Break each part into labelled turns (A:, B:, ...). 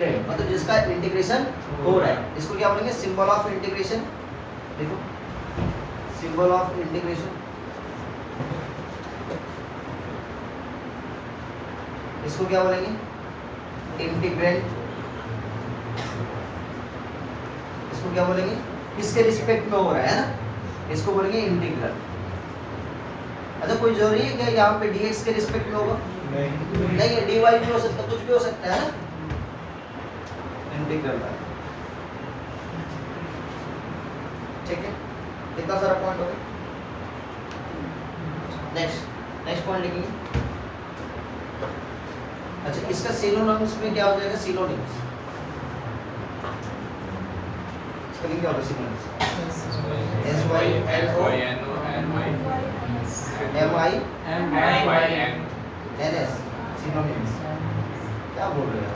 A: Integrand मतलब जिसका integration हो रहा है, इसको क्या बोलेंगे? Symbol of integration. देखो सिंबल ऑफ इंटीग्रेशन, इसको क्या बोलेंगे? इंटीग्रेंड। इसको क्या बोलेंगे? किसके रिस्पेक्ट में हो रहा है ना, इसको बोलेंगे इंटीग्रल। अच्छा कोई जरूरी है क्या यहाँ पे dx के रिस्पेक्ट में होगा? नहीं है, dy भी हो सकता है, कुछ भी हो सकता है ना, इंटीग्रल का। ठीक है, कितना सारा पॉइंट हो गया। नेक्स्ट पॉइंट लिखेंगे। अच्छा इसका सिनोनिम्स में क्या हो जाएगा? सिनोनिम्स स्पेलिंग क्या होगा? Synonyms s y n o m i n s synonyms क्या बोल रहे हो?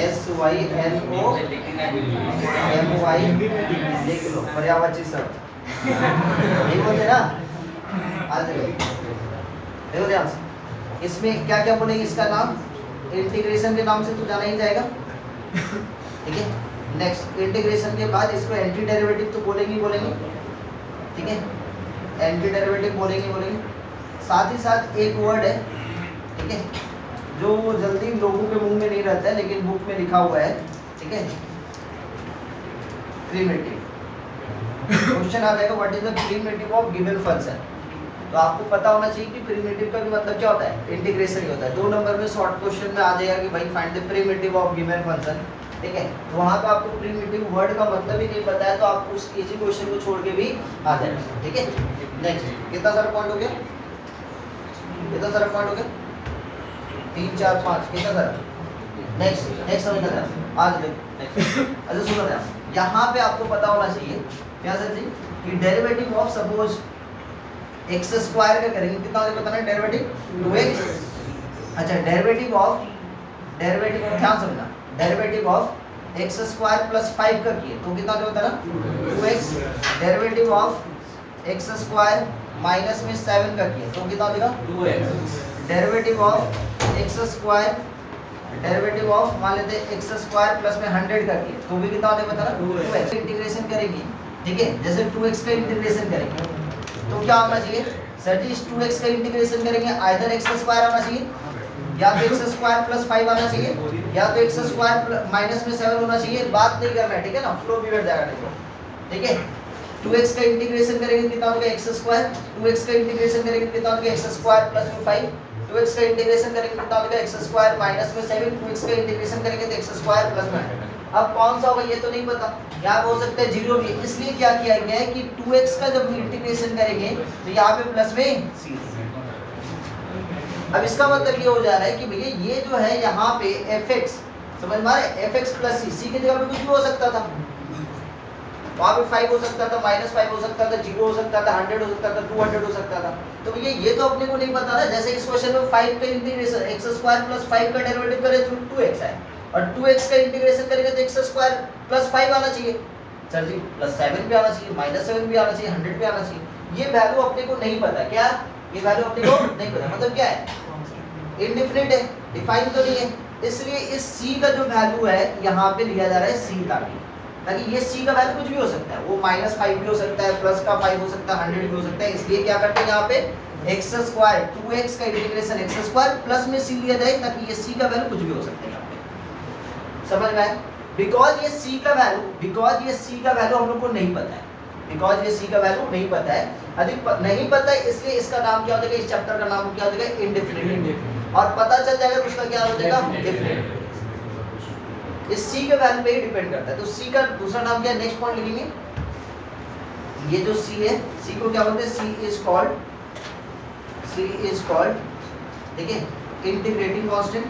A: s y n o m y लिख लो, पर्यायवाची शब्द नहीं बोलते ना। आज देखो ध्यान से, इसमें क्या क्या बोलेंगे? इसका नाम इंटीग्रेशन के नाम से तो जाना ही जाएगा, ठीक है। नेक्स्ट इंटीग्रेशन के बाद इसको एंटी डेरिवेटिव तो बोलेंगे, ठीक है, एंटी डेरिवेटिव बोलेंगे। साथ ही साथ एक वर्ड है, ठीक है, जो जल्दी लोगों के मुंह में नहीं रहता है लेकिन बुक में लिखा हुआ है, ठीक है, प्रिमिटिव। क्वेश्चन आ जाएगा what is the primitive of given function, तो आपको पता होना चाहिए कि प्रिमिटिव का भी मतलब क्या होता है? इंटीग्रेशन ही होता है। 2 नंबर में शॉर्ट क्वेश्चन में आ जाएगा कि भाई find the primitive of given function, ठीक है। तो वहाँ पे आपको प्रिमिटिव वर्ड का मतलब ही नहीं पता है तो आप उस इजी क्वेश्चन को छोड़ के भी आ जाएगा, ठीक है। नेक्स्ट कितना सारा पॉइंट हो गया? 3 4 5 कितना सारा? नेक्स्ट समझना आज नेक्स्ट। अच्छा सुनो यार, यहाँ पे आपको पता होना चाहिए क्या सर जी कि derivative of suppose x square का करेंगे, कितना मुझे बताना है? Derivative 2x। अच्छा डेरिवेटिव ऑफ ध्यान समझना, derivative of x square plus 5 का किए तो कितना होता है ना? 2x। Derivative of x square minus में 7 का किए तो कितना होगा? 2x। Derivative of x square, derivative of मान लेते हैं x स्क्वायर प्लस में 100 का किए तो भी कितना होता है बताना? 2x। इंटीग्रेशन करेंगे, ठीक है, जैसे 2x का इंटीग्रेशन करेंगे तो क्या होना चाहिए सर जी? इस 2x का इंटीग्रेशन करेंगे आइदर x स्क्वायर आना चाहिए, या तो x स्क्वायर प्लस 5 आना चाहिए, या तो x स्क्वायर माइनस में 7 होना चाहिए। बात नहीं करना है, ठीक है ना, फ्लो भी बैठ जाएगा, ठीक है। 2x का इंटीग्रेशन करेंगे कितना होगा? x square. 2x का इंटीग्रेशन करेंगे कितना होगा? x स्क्वायर प्लस में 5। 2x का इंटीग्रेशन करेंगे कितना होगा? x स्क्वायर माइनस में 7। 2x का इंटीग्रेशन करेंगे तो x स्क्वायर प्लस में, अब कौन सा होगा ये तो नहीं पता, यहाँ हो सकता है 0 भी, इसलिए क्या किया गया है कि 2x का जब इंटीग्रेशन करेंगे तो यहाँ पे प्लस में c। अब इसका मतलब ये हो जा रहा है कि भैया ये जो है यहाँ पे fx, समझ में आ रहा है? fx प्लस c की जगह पे कुछ भी हो सकता था, वहाँ पे 5 हो सकता था, -5 हो सकता था, 0 हो सकता था, 100 हो सकता था, 200 हो सकता था। तो भैया ये तो अपने को नहीं पता ना। जैसे इस क्वेश्चन में 5 का इंटीग्रेशन x स्क्वायर प्लस 5 का डेरिवेटिव करे तो 2x है, और 2x का इंटीग्रेशन करेंगे तो x स्क्वायर प्लस 5 आना चाहिए सर जी, प्लस 7 भी आना चाहिए, -7 भी आना चाहिए, 100 भी आना चाहिए। ये वैल्यू अपने को नहीं पता, क्या ये वैल्यू अपने को नहीं पता, मतलब क्या है? इनडिफिनिट है, डिफाइन तो नहीं है। इसलिए इस c का जो वैल्यू है यहाँ पे लिया जा रहा है c, ताकि ये c का वैल्यू कुछ भी हो सकता है, वो -5 भी हो सकता है, प्लस का 5 हो सकता है, 100 भी हो सकता है। इसलिए क्या करते हैं यहाँ पे x स्क्वायर 2x का इंटीग्रेशन x स्क्वायर प्लस में c लिया जाए ताकि ये c का वैल्यू कुछ भी हो सकता है यहाँ पे, समझ में आया? बिकॉज ये c का वैल्यू हम लोग को नहीं पता है, बिकॉज ये c का वैल्यू नहीं पता है, अधिक नहीं पता है, इसलिए इसका नाम क्या हो जाएगा? इस चैप्टर का नाम क्या हो जाएगा? इंडेफिनिट। और पता चल जाएगा तो उसका क्या हो जाएगा? डेफिनिट। इस c के वैल्यू पे ही डिपेंड करता है। तो c का दूसरा नाम क्या है? नेक्स्ट पॉइंट लिखेंगे, ये जो c है, c को क्या बोलते हैं? c इज कॉल्ड, ठीक है, इंटीग्रेटिंग कांस्टेंट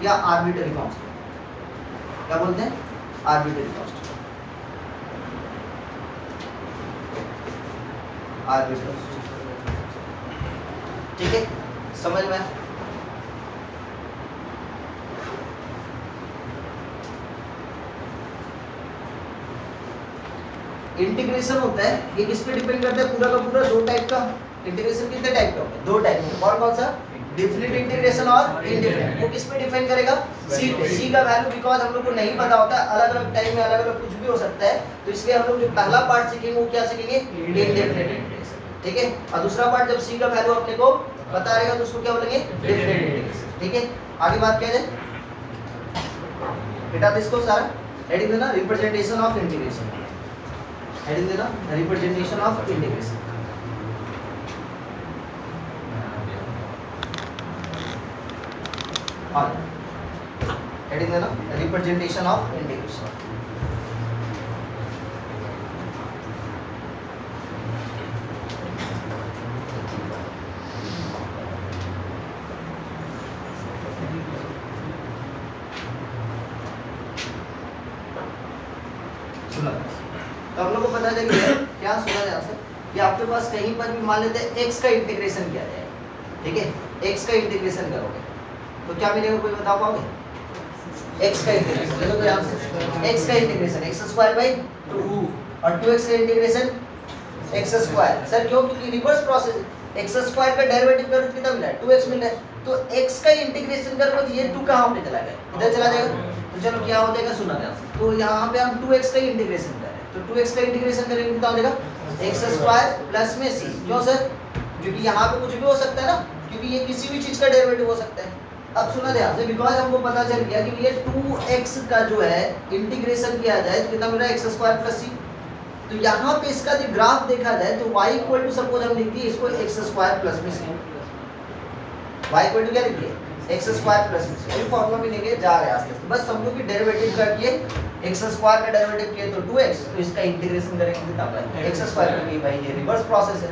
A: या आर्बिट्ररी कांस्टेंट। क्या बोलते हैं? आर्बिट्ररी कांस्टेंट, ठीक है, समझ में? इंटीग्रेशन होता है, ये किस पे डिपेंड करता है? पूरा का पूरा 2 टाइप का इंटीग्रेशन कितने टाइप के होंगे? 2 टाइप के। कौन कौन सा? डिफिनिट इंटीग्रेशन और इनडिफिनिट। वो किस पे डिफाइन करेगा? सी पे। सी का वैल्यू बिकॉज हम लोग को नहीं पता होता, अलग अलग टाइम में अलग अलग कुछ भी हो सकता है, तो इसलिए हम लोग जो पहला पार्ट सीखेंगे वो क्या सीखेंगे? इनडिफिनिट इंटीग्रेशन, ठीक है। और दूसरा पार्ट जब सी का वैल्यू अपने को पता रहेगा तो उसको क्या बोलेंगे? डिफिनिट इंटीग्रेशन, ठीक है। आगे बात किया जाए बेटा, इसको सारा हेडिंग देना रिप्रेजेंटेशन ऑफ इंटीग्रेशन, हेडिंग देना रिप्रेजेंटेशन ऑफ इंटीग्रेशन। और हेडिंग देना रिप्रेजेंटेशन ऑफ इंटीग्रेशन। सुना तो हम लोग को पता चल गया क्या सुना जाए से कि आपके पास कहीं पर भी मान लेते हैं x का इंटीग्रेशन किया जाए, ठीक है, x का इंटीग्रेशन करोगे तो क्या मिलेगा? कोई बता पाओगे? x का इंटीग्रेशन देखो तो यहाँ से x का इंटीग्रेशन x² 2 और 2x का इंटीग्रेशन x²। सर क्यों? क्योंकि रिवर्स प्रोसेस, x² का डेरिवेटिव करो कितना मिला है? 2x मिला है, तो x का इंटीग्रेशन करोगे तो ये 2 कहाँ पे चला गया? इधर चला जाएगा। तो चलो क्या हो जाएगा? सुना ध्यान से। तो यहाँ पे हम 2x का इंटीग्रेशन कर रहे हैं, तो 2x का इंटीग्रेशन करेंगे कितना हो जाएगा? x² प्लस में c। क्यों सर? क्योंकि यहाँ पे कुछ भी हो सकता है ना, क्योंकि ये किसी भी चीज का डेरिवेटिव हो सकता है। अब सुना ध्यान से, बिकॉज हमको पता चल गया कि ये 2x का जो है इंटीग्रेशन किया जाए तो कितना मिल रहा है? x² plus c। तो यहाँ पे इसका जो ग्राफ देखा जाए तो y इक्वल टू सपोज हम लिख दिए इसको x² प्लस में c। y इक्वल टू क्या लिख दिए? x² प्लस में c। ये फॉर्मूला भी लेके जा रहे हैं आस्ते आस्ते। बस समझो कि डेरिवेटिव करके x² का डेरिवेटिव किए तो 2x, तो इसका इंटीग्रेशन करेंगे कितना होगा? x² क्योंकि भाई ये रिवर्स प्रोसेस है,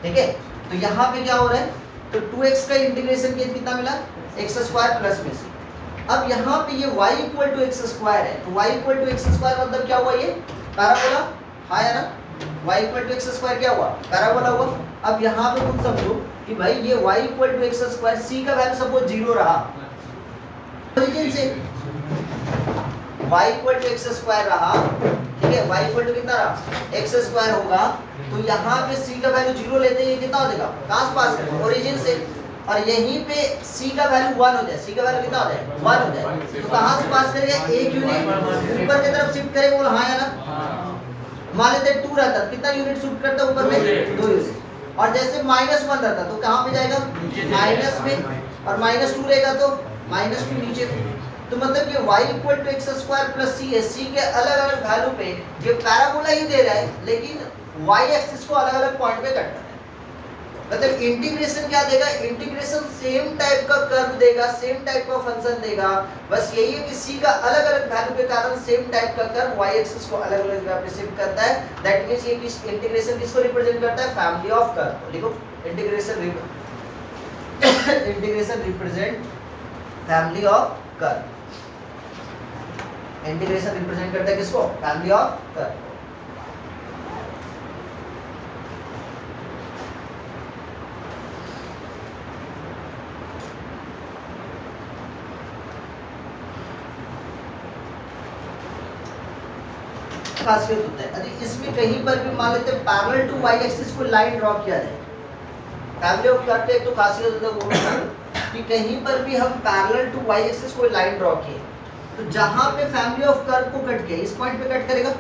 A: ठीक है। तो यहाँ पे क्या हो रहा है? तो 2x का इंटीग्रेशन किया कितना मिला? x² प्लस में c। अब यहाँ पे ये y इक्वल टू x² है, तो y इक्वल टू x² मतलब क्या हुआ? ये पैराबोला हाँ है ना, y इक्वल टू x² क्या हुआ? पैराबोला हुआ। अब यहाँ पे तुम समझो कि भाई ये y equal to x², c का वैल्यू सपोज 0 रहा, ओरिजिन से y इक्वल टू x² रहा, ठीक है, y इक्वल टू कितना रहा? x² होगा, तो यहाँ पे c का वैल्यू 0 लेते हैं, ये कितना हो जाएगा? कहाँ से पास करेंगे? ओरिजिन से। और यहीं पे c का वैल्यू 1 हो जाए, c का वैल्यू कितना हो जाए? 1 हो जाए, तो कहाँ से पास करेंगे? एक यूनिट ऊपर की तरफ शिफ्ट करेंगे, बोलो हाँ या ना। मान लेते 2 रहता, कितना यूनिट शिफ्ट करता है ऊपर में? 2 यूनिट। और जैसे -1 रहता तो कहाँ पे जाएगा? माइनस में, और -2 रहेगा तो -2 नीचे। तो मतलब ये y equal to x² plus c है, c के अलग अलग वैल्यू पे ये पैराबोला ही दे रहा है, लेकिन y एक्सिस को अलग अलग पॉइंट पे कट रहा है। मतलब इंटीग्रेशन क्या देगा? इंटीग्रेशन सेम टाइप का कर्व देगा, सेम टाइप का फंक्शन देगा, बस यही है कि c का अलग अलग वैल्यू के कारण सेम टाइप का कर्व y एक्सिस को अलग अलग जगह पे शिफ्ट करता है। दैट मींस ये किस इंटीग्रेशन किसको रिप्रेजेंट करता है? Family of curve. लिखो integration represent family of curve. Integration represent करता है किसको? Family of curve. खासियत होता है, यदि इसमें कहीं पर भी मान लेते पैरेलल टू y एक्सिस को लाइन ड्रॉ किया जाए, फैमिली ऑफ कर्व पे एक तो खासियत होता है कि कहीं पर भी हम पैरेलल टू y एक्सिस को लाइन ड्रॉ किए तो जहां पे फैमिली ऑफ कर्व को कट किया, इस पॉइंट पे कट करेगा,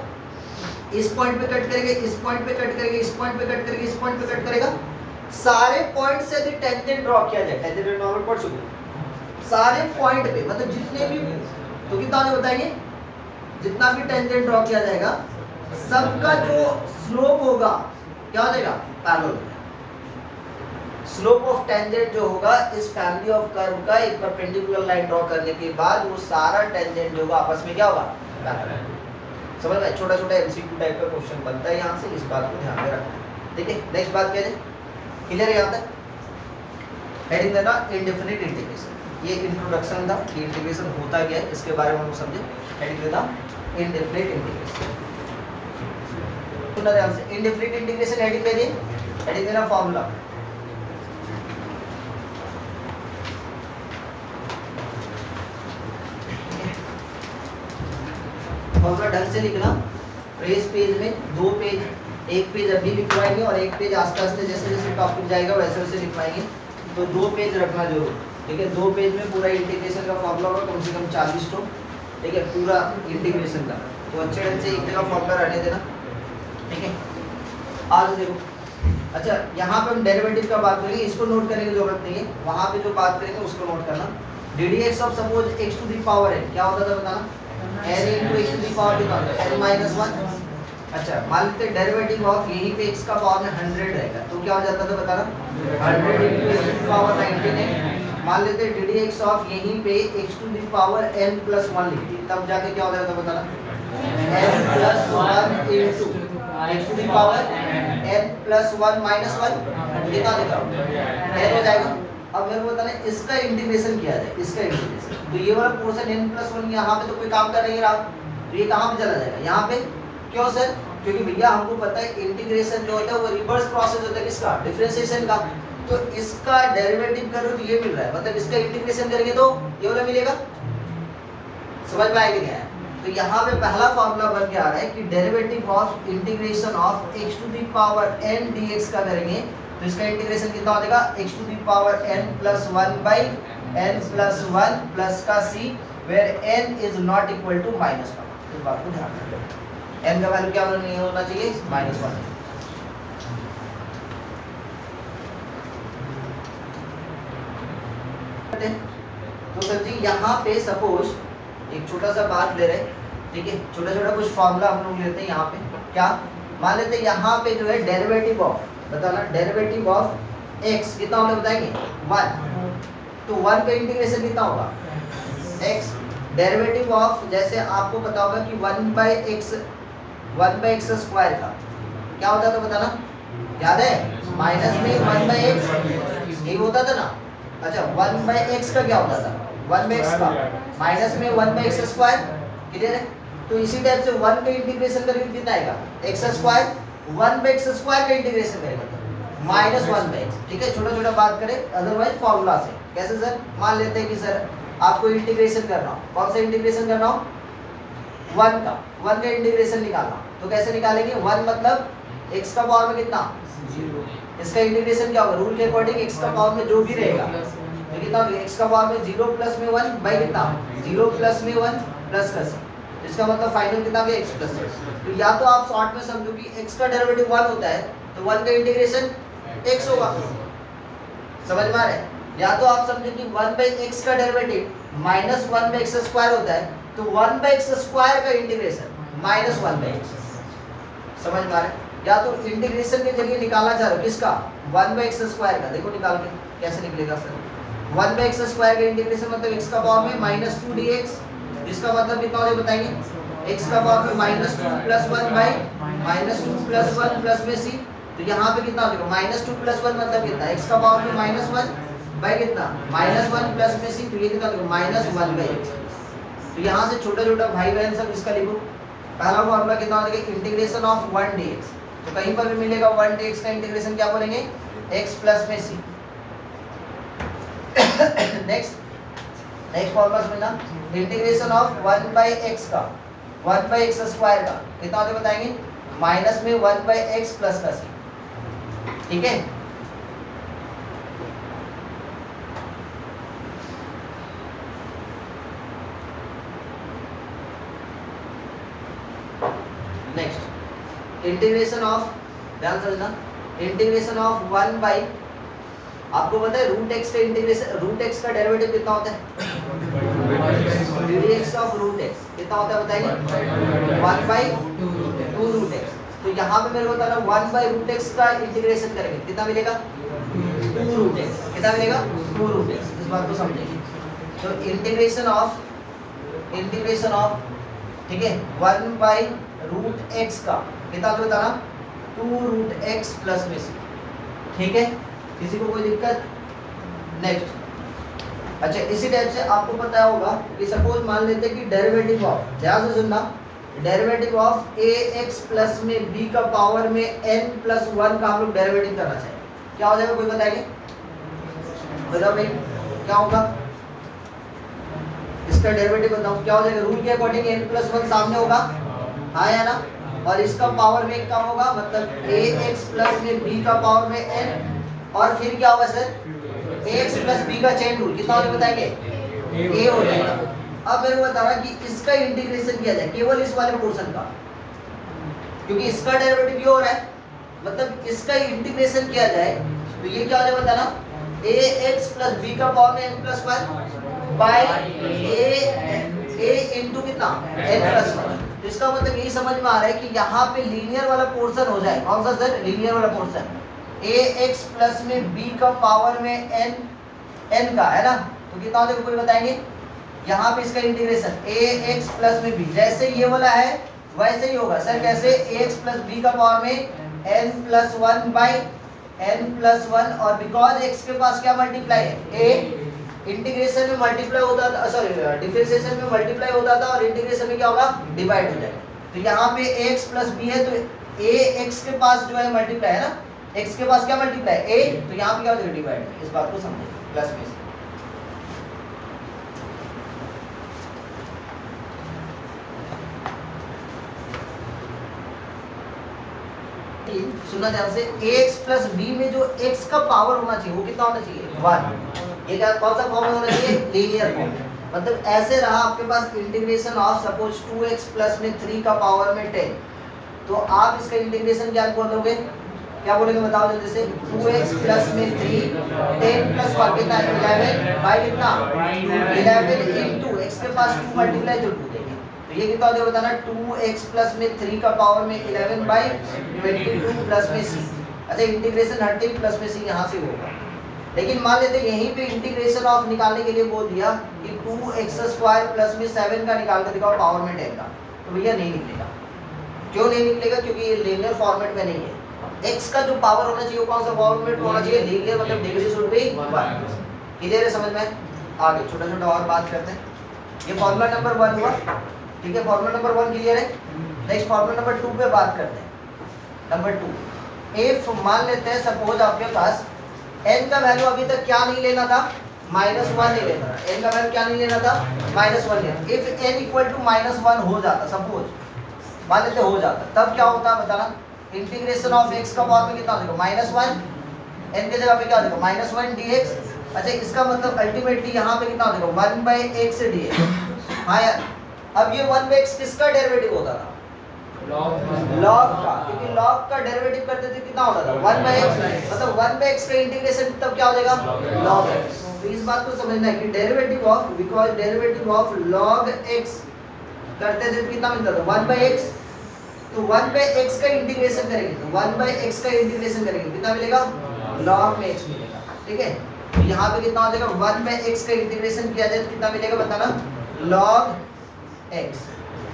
A: इस पॉइंट पे कट करेगा, इस पॉइंट पे कट करेगा, इस पॉइंट पे कट करेगा, इस पॉइंट पे कट करेगा, सारे पॉइंट से यदि टेंजेंट ड्रॉ किया जाए, टेंजेंट नॉर्मल पढ़ चुके, सारे पॉइंट पे मतलब जितने भी, तो कितना होने बताइए, जितना भी टेंजेंट ड्रॉ किया जाएगा सबका जो स्लोप होगा क्या हो जाएगा? पैरेलल। स्लोप ऑफ टेंजेंट जो होगा इस फैमिली ऑफ कर्व का एक परपेंडिकुलर लाइन ड्रॉ करने के बाद वो सारा टेंजेंट जो होगा आपस में क्या होगा? पैरेलल। समझ में? छोटा छोटा एमसीक्यू टाइप का क्वेश्चन बनता है यहाँ से, इस बात को ध्यान में रखना। ठीक है, नेक्स्ट बात क्या है? क्लियर है यहाँ तक? हेडिंग देना इंडेफिनिट इंटीग्रेशन। ये इंट्रोडक्शन था कि इंटीग्रेशन होता क्या है, इसके बारे में हम समझे। हेडिंग देना इंडेफिनिट इंटीग्रेशन। सुनना ध्यान से, इंडेफिनिट इंटीग्रेशन हेडिंग दे दी, हेडिंग देना फॉर्मूला। फॉर्मूला ढंग से लिखना, पेज में 2 पेज एक पेज अभी लिखवाएंगे और एक पेज आस्ते आस्ते जैसे जैसे टॉपिक जाएगा वैसे वैसे लिखवाएंगे। तो 2 पेज रखना जरूर, ठीक है। 2 पेज में पूरा इंटीग्रेशन का फॉर्मूला होगा कम से कम 40 तो, ठीक है, पूरा इंटीग्रेशन का। तो अच्छे ढंग से एक जगह फॉर्मूला रहने देना, ठीक है। आज देखो, अच्छा यहाँ पे हम डेरिवेटिव का बात करेंगे, इसको नोट करने की जरूरत नहीं है, वहाँ पे जो बात करेंगे उसको नोट करना। D d x of suppose x to the power n क्या होता था बताना, n into x to the power कितना होता है n माइनस 1। अच्छा मान लेते डेरिवेटिव ऑफ यहीं पे x का पावर में 100 रहेगा तो क्या हो जाता था बताना, 100 into x to the power 19 है। मान लेते डी डी एक्स ऑफ यहीं पे x to the power n plus 1 लिखती तब जाके क्या हो जाता था बताना, n plus 1 into x to the power n plus 1 minus 1 कितना लिखा n हो जाएगा। अब मेरे को बताना इसका इंटीग्रेशन किया जाए, इसका इंटीग्रेशन। तो ये वाला पोर्शन n प्लस 1 यहाँ पे तो कोई काम कर नहीं रहा, तो ये कहाँ पे चला जाएगा, यहाँ पे। क्यों सर, क्योंकि भैया हमको पता है इंटीग्रेशन जो होता है वो रिवर्स प्रोसेस होता है किसका, डिफरेंशिएशन का। तो इसका डेरिवेटिव करो तो ये मिल रहा है, मतलब इसका इंटीग्रेशन करेंगे तो ये वाला मिलेगा। समझ में आएगा क्या है? तो यहाँ पे पहला फॉर्मूला बन के आ रहा है कि derivative of integration of x to the power n dx का करेंगे तो इसका इंटीग्रेशन कितना हो जाएगा, x to the power n plus 1 by n plus 1 plus का c where n is not equal to minus 1। इस बात को ध्यान रखना, n का वैल्यू क्या नहीं होना चाहिए, माइनस 1। तो सर जी यहाँ पे सपोज एक छोटा सा बात ले रहे, ठीक है, छोटा छोटा कुछ फॉर्मूला हम लोग लेते हैं यहाँ पे। क्या मान लेते हैं यहाँ पे जो है डेरिवेटिव ऑफ, बताना डेरिवेटिव ऑफ x कितना होगा बताएंगे 1, तो 1 का इंटीग्रेशन कितना होगा x। डेरिवेटिव ऑफ जैसे आपको पता होगा कि 1 बाई एक्स स्क्वायर का क्या होता था बताना, याद है, माइनस में 1 बाई एक्स यही होता था ना। अच्छा 1 बाई एक्स का क्या होता था, 1 बाई एक्स का माइनस में 1 बाई एक्स स्क्वायर, क्लियर है। तो इसी टाइप से 1 का इंटीग्रेशन करके कितना आएगा x square, 1 by x square का इंटीग्रेशन करेगा तो माइनस 1 बाई एक्स, ठीक है। छोटा छोटा बात करें, अदरवाइज फॉर्मूला से कैसे सर, मान लेते हैं कि सर आपको इंटीग्रेशन करना हो, कौन सा इंटीग्रेशन करना हो, 1 का इंटीग्रेशन निकालना, तो कैसे निकालेंगे, 1 मतलब x का पावर में कितना 0, इसका इंटीग्रेशन क्या होगा, रूल के अकॉर्डिंग x का पावर में जो भी रहेगा तो कितना होगा, x का पावर में 0 प्लस में 1 बाई कितना 0 प्लस में 1 प्लस का c, इसका मतलब फाइनल कितना भी x प्लस। तो या तो आप शॉर्ट में समझो कि x का डेरिवेटिव 1 होता है तो 1 का इंटीग्रेशन x होगा, समझ में आ रहा है। या तो आप समझो कि 1 बाई x का derivative minus 1 by x square होता है तो 1 बाई एक्स स्क्वायर का इंटीग्रेशन माइनस 1 बाई एक्स, समझ में आ रहा है। या तो इंटीग्रेशन के जरिए निकालना चाह रहे हो किसका, 1 बाई एक्स स्क्वायर का, देखो निकाल के कैसे निकलेगा सर। 1 बाई एक्स स्क्वायर का इंटीग्रेशन मतलब x का पावर में माइनस 2 dx, इसका मतलब कितना हो जाएगा बताएंगे, x का पावर में minus 2 plus 1 by minus 2 plus 1 plus में c, तो यहाँ पे कितना हो जाएगा माइनस 2 प्लस 1 मतलब कितना, x का पावर में माइनस 1 बाई कितना माइनस 1 प्लस में c, तो ये कितना होगा माइनस 1 बाई x। तो यहाँ से छोटा छोटा भाई बहन सब इसका लिखो। पहला फॉर्मूला कितना हो जाएगा, इंटीग्रेशन ऑफ 1 dx, तो कहीं पर भी मिलेगा 1 dx का इंटीग्रेशन क्या बोलेंगे, x प्लस में c। नेक्स्ट फॉर्मूला समझना, इंटीग्रेशन ऑफ 1 बाई एक्स का 1 बाई एक्स स्क्वायर का कितना होता है बताएंगे, माइनस में 1 बाई एक्स प्लस का c, ठीक है। नेक्स्ट इंटीग्रेशन ऑफ, ध्यान समझना, इंटीग्रेशन ऑफ 1 बाई, आपको पता है रूट एक्स का इंटीग्रेशन, रूट एक्स का डेरिवेटिव कितना होता है, dx ऑफ रूट एक्स कितना होता है बताइए, 1 बाई 2 रूट एक्स। तो यहाँ पे मेरे को बताना 1 बाई रूट एक्स का इंटीग्रेशन करेंगे कितना मिलेगा, 2 रूट एक्स, कितना मिलेगा 2 रूट एक्स, इस बात को समझेंगे। तो इंटीग्रेशन ऑफ ठीक है 1 बाई रूट एक्स का कितना होता है बताना, 2 रूट एक्स प्लस में c, ठीक है। किसी को कोई दिक्कत, नेक्स्ट। अच्छा इसी टाइप से आपको पता होगा कि सपोज मान लेते हैं कि डेरिवेटिव ऑफ, ध्यान से सुनना, derivative of A x plus में बी का पावर में n प्लस 1 का हम लोग डेरिवेटिव करना चाहिए, क्या हो जाएगा कोई बताएंगे, बताओ भाई क्या होगा, इसका डेरिवेटिव बताओ क्या हो जाएगा, रूल के अकॉर्डिंग n प्लस 1 सामने होगा, हाँ या ना, और इसका पावर में कम होगा, मतलब ax प्लस में b का पावर में n, और फिर क्या होगा सर, ax प्लस b का चेन रूल कितना होने बताएंगे, a हो जाएगा। अब मेरे को बताना कि इसका इंटीग्रेशन किया जाए केवल इस वाले पोर्शन का, क्योंकि इसका डेरिवेटिव ये हो रहा है, मतलब इसका इंटीग्रेशन किया जाए तो ये क्या हो जाएगा बताना, ax प्लस b का पावर में n plus 1 by a into कितना n प्लस 1। तो इसका मतलब यही समझ में आ रहा है कि यहाँ पे लीनियर वाला पोर्शन हो जाए, कौन सा सर, लीनियर वाला पोर्शन, ax प्लस में b का पावर में n का है ना, तो कितना हो जाएगा कोई बताएंगे, यहाँ पे इसका इंटीग्रेशन ax प्लस में b, जैसे ये वाला है वैसे ही होगा सर, कैसे, ax प्लस b का पावर में n plus 1 by n plus 1, और बिकॉज x के पास क्या मल्टीप्लाई है, a, इंटीग्रेशन में मल्टीप्लाई होता था, सॉरी डिफरेंशिएशन में मल्टीप्लाई होता था, और इंटीग्रेशन में क्या होगा, डिवाइड हो जाएगा। तो यहाँ पे ax प्लस b है, तो ax के पास जो है मल्टीप्लाई है ना, x के पास क्या मल्टीप्लाई a, तो यहाँ पे क्या हो जाएगा, डिवाइड। इस बात को समझिए, प्लस में सुनना ध्यान से, ax प्लस b में जो x का पावर होना चाहिए वो कितना होना चाहिए, 1। ये क्या, कौन सा फॉर्म होना चाहिए, लीनियर फॉर्म। मतलब ऐसे रहा आपके पास integration of suppose 2x plus में 3 का पावर में 10, तो आप इसका इंटीग्रेशन क्या बोलोगे, क्या बोलेंगे बताओ जल्दी से, 2x प्लस में 3 10 प्लस 1 कितना, 11 बाई कितना, 11 इंटू x के पास 2 मल्टीप्लाई तो 2 देंगे, तो ये कितना हो जाएगा बताना, 2x प्लस में 3 का पावर में 11 बाई 22 प्लस में c। अच्छा इंटीग्रेशन हटते ही प्लस में c यहाँ से होगा, लेकिन मान लेते यहीं पे इंटीग्रेशन ऑफ निकालने के लिए बोल दिया कि 2x² प्लस में 7 का निकाल कर दिखाओ पावर में 10 का, तो भैया नहीं निकलेगा। क्यों नहीं निकलेगा, क्योंकि ये लीनियर फॉर्मेट में नहीं है। x का जो पावर होना चाहिए वो कौन सा फॉर्मेट होना चाहिए, लीनियर, मतलब डिग्री शुड बी 1। क्लियर है समझ में। आगे छोटा छोटा और बात करते हैं। ये फॉर्मूला नंबर 1 हुआ, ठीक है, फॉर्मूला नंबर 1 क्लियर है। नेक्स्ट फॉर्मूला नंबर 2 पे बात करते हैं। नंबर 2, इफ मान लेते हैं सपोज आपके पास n का वैल्यू अभी तक क्या नहीं लेना था, -1 नहीं लेना था, n का वैल्यू क्या नहीं लेना था, -1 लेना। इफ n इक्वल टू -1 हो जाता, सपोज मान लेते हो जाता, तब क्या होता बताना, इंटीग्रेशन ऑफ x का पावर में कितना हो जाएगा, -1, n के जगह पे क्या हो जाएगा, -1 dx। अच्छा इसका मतलब अल्टीमेटली यहाँ पे कितना हो जाएगा, 1/x dx। हाँ यार, अब ये 1/x किसका डेरिवेटिव होता था, लॉग का, क्योंकि लॉग का डेरिवेटिव करते थे कितना होता था, 1/x, मतलब 1/x का इंटीग्रेशन तब क्या हो जाएगा, log x। तो इस बात को समझना है कि derivative of, because derivative of log x करते थे कितना मिलता था, 1/x। तो 1/x का इंटीग्रेशन करेंगे, तो 1/x का इंटीग्रेशन करेंगे कितना मिलेगा, log में x मिलेगा, ठीक है। तो यहाँ पे कितना हो जाएगा, 1/x का इंटीग्रेशन किया जाए तो कितना मिलेगा बताना, log x।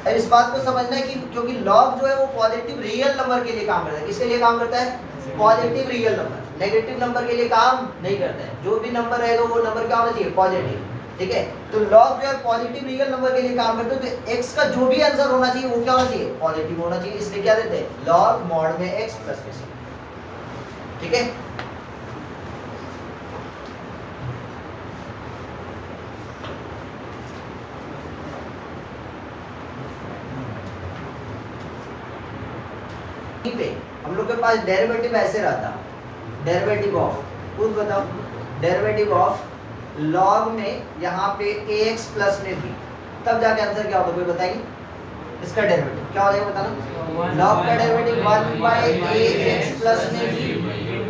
A: अब इस बात को समझना है कि क्योंकि log जो है वो पॉजिटिव रियल नंबर के लिए काम करता है, किसके लिए काम करता है, positive real number, negative number के लिए काम नहीं करता है। जो भी नंबर रहेगा वो नंबर क्या होना चाहिए, पॉजिटिव, ठीक है। तो log जो है पॉजिटिव रियल नंबर के लिए काम करते हैं, तो x का जो भी आंसर होना चाहिए वो क्या होना चाहिए, पॉजिटिव होना चाहिए। इसलिए क्या देते हैं, log mod में x प्लस में c, ठीक है। पे हम लोग के पास डेरिवेटिव ऐसे रहता, डेरिवेटिव ऑफ, खुद बताओ, डेरिवेटिव ऑफ log में यहाँ पे ax प्लस में b, तब जाके आंसर क्या होगा कोई बताइए, इसका डेरिवेटिव क्या हो जाएगा बताना, log का डेरिवेटिव 1/ax प्लस में b,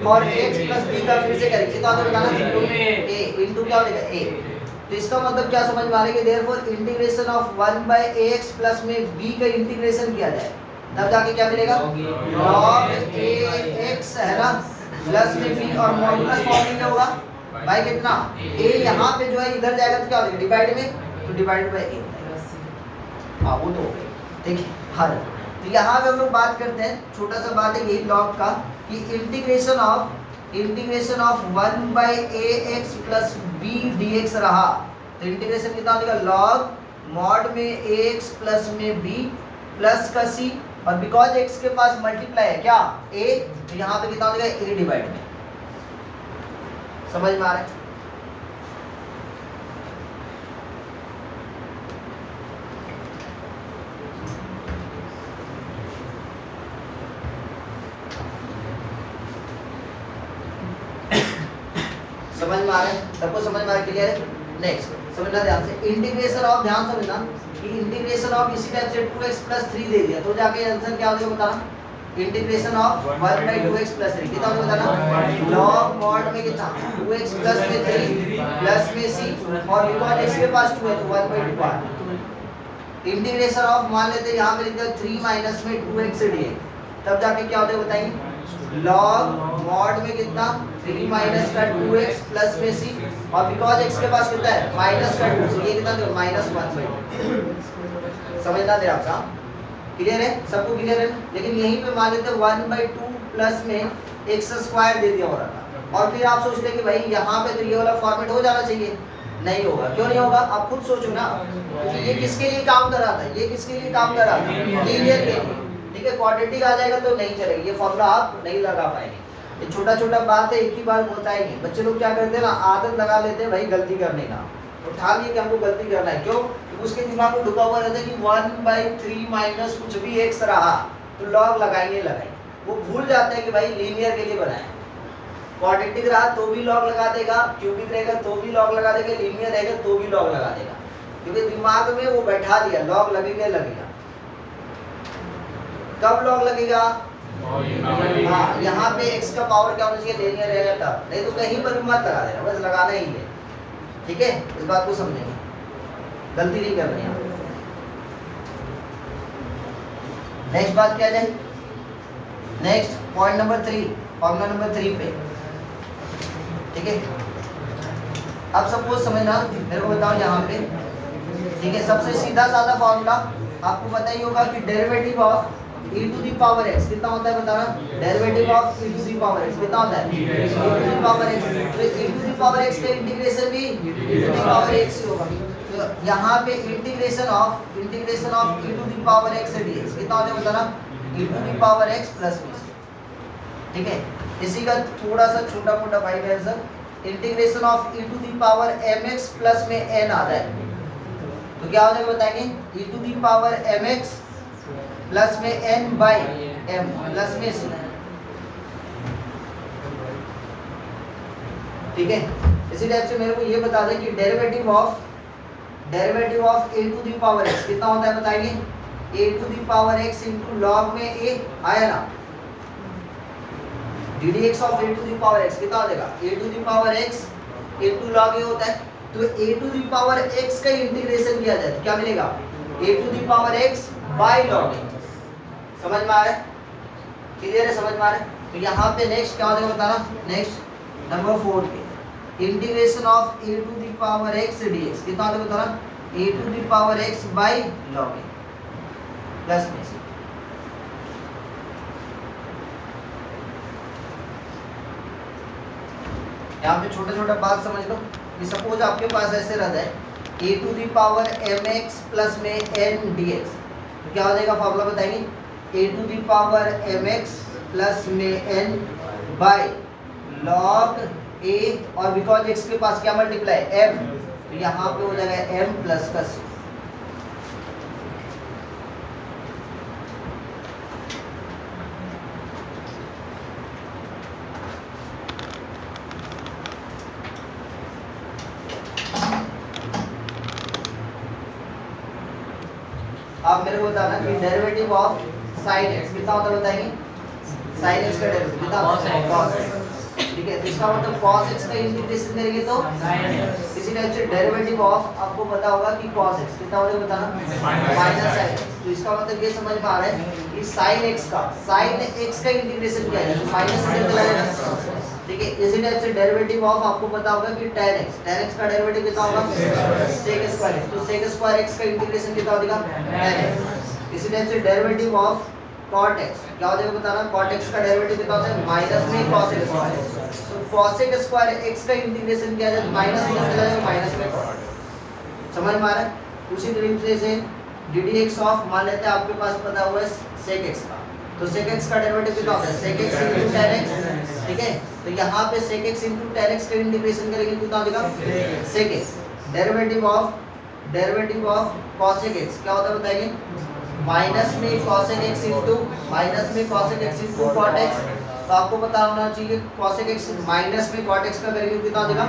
A: और x प्लस b का फिर से करेंगे कितना होगा बताना, a इंटू क्या हो जाएगा a। तो इसका मतलब क्या समझ में आ रहा है कि therefore integration of 1/ax plus में b का इंटीग्रेशन किया जाए तब जाके क्या मिलेगा, log ax है ना प्लस में b, और मॉडुलस फॉर्म में क्या होगा भाई कितना, a यहाँ पे जो है इधर जाएगा तो क्या हो जाएगा डिवाइड में, तो डिवाइड बाय a। हाँ वो तो हो गई, देखिए हल। तो यहाँ पे हम लोग बात करते हैं, छोटा सा बात है यही log का, कि integration of 1/ax plus b dx रहा, तो इंटीग्रेशन कितना हो जाएगा, log mod में ax प्लस में b प्लस का c, और बिकॉज x के पास मल्टीप्लाई है क्या, a, तो यहाँ पे कितना हो जाएगा, a डिवाइड में। समझ में आ रहा है। समझ में आ रहा है सबको? समझ में आ रहा है? क्लियर है? नेक्स्ट समझना ध्यान से, इंटीग्रेशन ऑफ, ध्यान समझना कि इंटीग्रेशन ऑफ इसी टाइप से 2x + 3 दे दिया तो जाके आंसर क्या हो जाएगा बताना? इंटीग्रेशन ऑफ 1/2x + 3 कितना होगा बताना? लॉग मॉड में कितना 2x + में 3 प्लस में c और बिकॉज x के पास 2 है तो 1/2 आ। इंटीग्रेशन ऑफ मान लेते हैं यहाँ पे लिख दिया 3 - में 2x dx तब जाके क्या होता है बताइए? लॉग मॉड में कितना 3 - का 2x प्लस में c और बिकॉज x के पास कितना है माइनस का 2 तो ये कितना तो -1/2। समझना दे आप साहब? क्लियर है? सबको क्लियर है? लेकिन यहीं पे मान लेते 1/2 प्लस में x² दे दिया हो रहा था और फिर आप सोचते कि भाई यहाँ पे तो ये वाला फॉर्मेट हो जाना चाहिए, नहीं होगा। क्यों नहीं होगा? आप खुद सोचो ना, क्योंकि ये किसके लिए काम कर रहा था? ये किसके लिए काम कर रहा था? लीनियर के लिए। ठीक है, क्वाड्रेटिक आ जाएगा तो नहीं चलेगा, ये फॉर्मूला आप नहीं लगा पाएंगे। ये छोटा छोटा बात है, एक ही बार होता है नहीं। बच्चे लोग क्या करते हैं ना, आदत लगा लेते हैं भाई गलती करने का, उठा लिए कि हमको गलती करना है। क्यों? उसके दिमाग में ढुका हुआ रहता है कि 1/3 माइनस कुछ भी x रहा तो लॉग लगाएंगे लगाएंगे। वो भूल जाते हैं कि भाई लीनियर के लिए बनाए। क्वाड्रेटिक रहा तो भी लॉग लगा देगा, क्यूबिक रहेगा तो भी लॉग लगा देगा, लीनियर रहेगा तो भी लॉग लगा देगा, क्योंकि दिमाग में वो बैठा दिया लॉग लगेगा लगेगा। कब लॉग लगेगा? हाँ, यहाँ पे x का पावर क्या होना चाहिए? लीनियर रहेगा तब, नहीं तो कहीं पर भी मत लगा देना, बस लगाना ही है। ठीक है, इस बात को समझेंगे, गलती नहीं करनी है। नेक्स्ट बात क्या जाए? Next point number 3, formula number 3 पे। ठीक है, अब सपोज समझना, मेरे को बताओ यहाँ पे। ठीक है, सबसे सीधा साधा फॉर्मूला आपको पता ही होगा कि डेरिवेटिव ऑफ e⁻x कितना होता है बताना? डेरिवेटिव ऑफ e⁻x कितना होता है? e⁻x। तो e⁻x का इंटीग्रेशन भी e⁻x ही होगा। तो यहाँ पे इंटीग्रेशन ऑफ e⁻x dx कितना होता है बताना? e⁻x प्लस में। ठीक है, इसी का थोड़ा सा छोटा मोटा भाई बहन सब, इंटीग्रेशन ऑफ e⁻mx प्लस में n आ जाए तो क्या हो जाएगा बताएंगे? e⁻mx प्लस में n/m प्लस में c। ठीक है, इसी टाइप से मेरे को ये बता दें कि डेरिवेटिव ऑफ a⁻x कितना होता है बताएंगे? a⁻x इनटू लॉग में a आया ना, ddx ऑफ a⁻x कितना हो जाएगा? a⁻x इनटू लॉग a होता है, तो a⁻x का इंटीग्रेशन किया जाए तो क्या मिलेगा? a⁻x by log a। समझ में आ रहा है? क्लियर है? समझ में आ रहा है? तो यहाँ पे नेक्स्ट क्या हो जाएगा बताना? नेक्स्ट नंबर 4 पे इंटीग्रेशन ऑफ a⁻x dx कितना हो जाएगा बताना? a⁻x by log a plus में c। यहाँ पे छोटा छोटा बात समझ लो कि सपोज आपके पास ऐसे रहता है a⁻mx प्लस में n dx तो क्या हो जाएगा फॉर्मूला बताएंगे? a⁻mx प्लस में n बाय लॉग a और बिकॉज x के पास क्या मल्टीप्लाई m तो यहाँ पे हो जाएगा m प्लस का c। आप मेरे को बताना कि डेरिवेटिव ऑफ sin x कितना होता है बताएंगे? sin x का डेरिवेटिव कितना होता है? cos x। ठीक है, तो इसका मतलब cos x का इंटीग्रेशन करेंगे तो इसी टाइप से डेरिवेटिव ऑफ आपको पता होगा कि cos x कितना होगा बताना? Minus sin x। तो इसका मतलब ये समझ में आ रहा है कि sin x का इंटीग्रेशन क्या है? माइनस से चला जाएगा। ठीक है, इसी टाइप से डेरिवेटिव ऑफ आपको पता होगा कि tan x का डेरिवेटिव कितना होगा? sec²। तो sec² का इंटीग्रेशन कितना होगा? tan x। इसी टाइप से डेरिवेटिव ऑफ cot x क्या हो जाएगा बताना? cot x का डेरिवेटिव कितना होता है? माइनस में cos²। तो cos² x का इंटीग्रेशन किया जाए माइनस में चला जाएगा, माइनस में cot। समझ में आ रहा है? उसी तरीके से ddx ऑफ मान लेते हैं आपके पास पता हुआ है sec x का, तो sec x का डेरिवेटिव कितना होता है? sec x into tan x। ठीक है, तो यहाँ पे sec x into tan x का इंटीग्रेशन करेंगे कितना हो जाएगा? sec x। Derivative of cosec x क्या होता है बताएंगे? माइनस में cosec x into cot x तो आपको पता होना चाहिए cosec x माइनस में cot x का वैल्यू कितना हो जाएगा,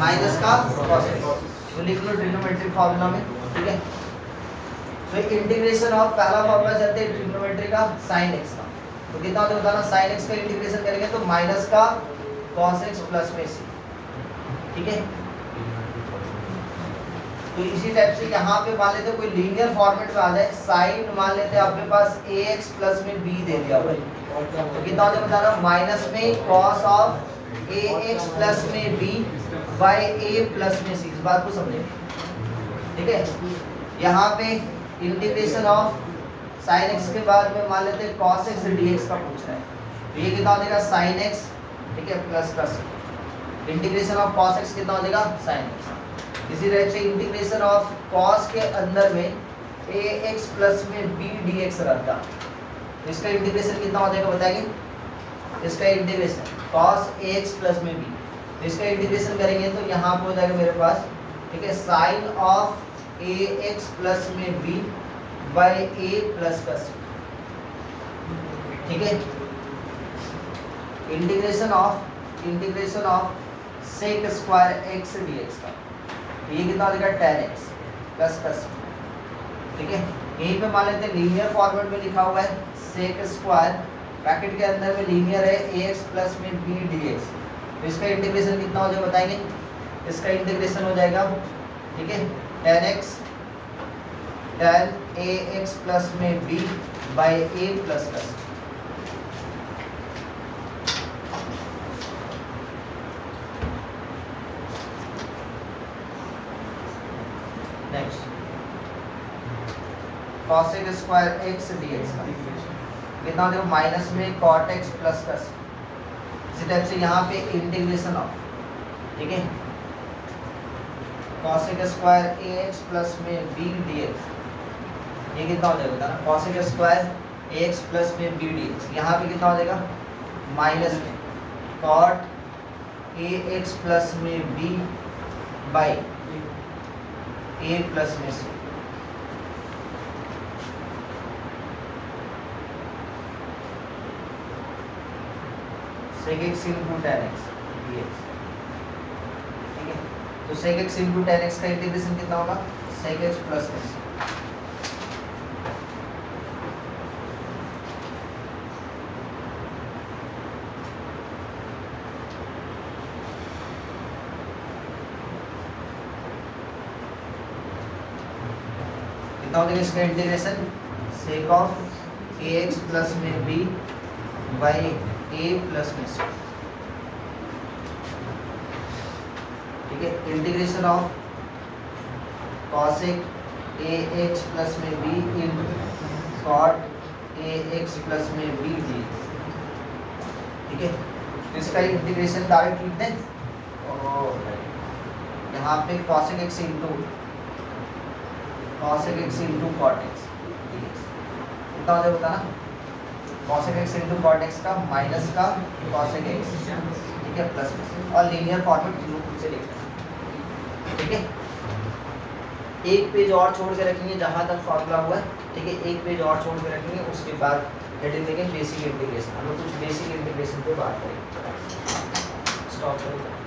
A: माइनस का cos x। तो लिख लो ट्रिग्नोमेट्रिक फार्मूला में, ठीक है। तो इंटीग्रेशन ऑफ पहला फार्मूला चलते हैं ट्रिग्नोमेट्री का sin x का, तो कितना होता है बताना, sin x का इंटीग्रेशन करेंगे तो माइनस का cos x प्लस में c, ठीक है। तो इसी टाइप से यहाँ पे मान लेते कोई लीनियर फॉर्मेट में आ जाए, साइन मान लेते हैं आपके पास ax प्लस में b दे दिया हुआ है, तो कितना होता है बताना, माइनस में cos ऑफ ax प्लस में b बाय a प्लस में c। इस बात को समझेंगे, ठीक है। यहाँ पे इंटीग्रेशन ऑफ sin x के बाद में मान लेते हैं cos x dx का पूछ रहा है, तो ये कितना हो जाएगा sin x, ठीक है, plus plus integration of cos x कितना हो जाएगा sin x। इसी तरह से इंटीग्रेशन ऑफ cos के अंदर में ax प्लस में b dx रहता, तो इसका इंटीग्रेशन कितना हो जाएगा बताएंगे, इसका इंटीग्रेशन cos ax प्लस में b, तो इसका इंटीग्रेशन करेंगे तो यहाँ पे हो जाएगा मेरे पास, ठीक है, sin ऑफ ax प्लस में b बाय a प्लस का c, ठीक है। Integration of sec square x dx का, ये कितना हो जाएगा tan x प्लस का c, ठीक है। यहीं पे मान लेते हैं लीनियर फॉर्मेट में लिखा हुआ है sec स्क्वायर ब्रैकेट के अंदर में लीनियर है ax प्लस में b dx, तो इसका इंटीग्रेशन कितना हो जाएगा बताएंगे, इसका इंटीग्रेशन हो जाएगा, ठीक है, tan x tan ax plus में b बाय a प्लस का c। Next cosec square x dx का कितना हो जाएगा, माइनस में cot x प्लस का c। इसी टाइप से यहाँ पे इंटीग्रेशन ऑफ, ठीक है, cosec स्क्वायर ax प्लस में b dx, ये कितना हो जाएगा ना, cosec स्क्वायर ax प्लस में b dx, यहाँ पे कितना हो जाएगा, माइनस में cot ax प्लस में b बाई a प्लस में c। sec x into tan x dx, ठीक है। तो sec x into tan x का इंटीग्रेशन कितना होगा, sec x प्लस में c। कितना हो जाएगा इसका integration, sec of ax plus में b बाई a प्लस में c, ठीक है। Integration of cosec ax plus में b इन cot ax प्लस में b dx, ठीक है। तो इसका इंटीग्रेशन डायरेक्ट लिख दें, और यहाँ पे cosec x into cot x dx कितना हो जाएगा बताना, cosec x into cot x का माइनस का cosec x, ठीक है, प्लस में, और लीनियर फॉर्मेट तीनों खुद से लिखना है, ठीक है। एक पेज और छोड़ के रखेंगे जहाँ तक फॉर्मूला हुआ है, ठीक है, एक पेज और छोड़ के रखेंगे, उसके बाद हेडिंग देंगे बेसिक इंटीग्रेशन। हम लोग कुछ बेसिक इंटीग्रेशन पे बात करेंगे। स्टॉप करेंगे।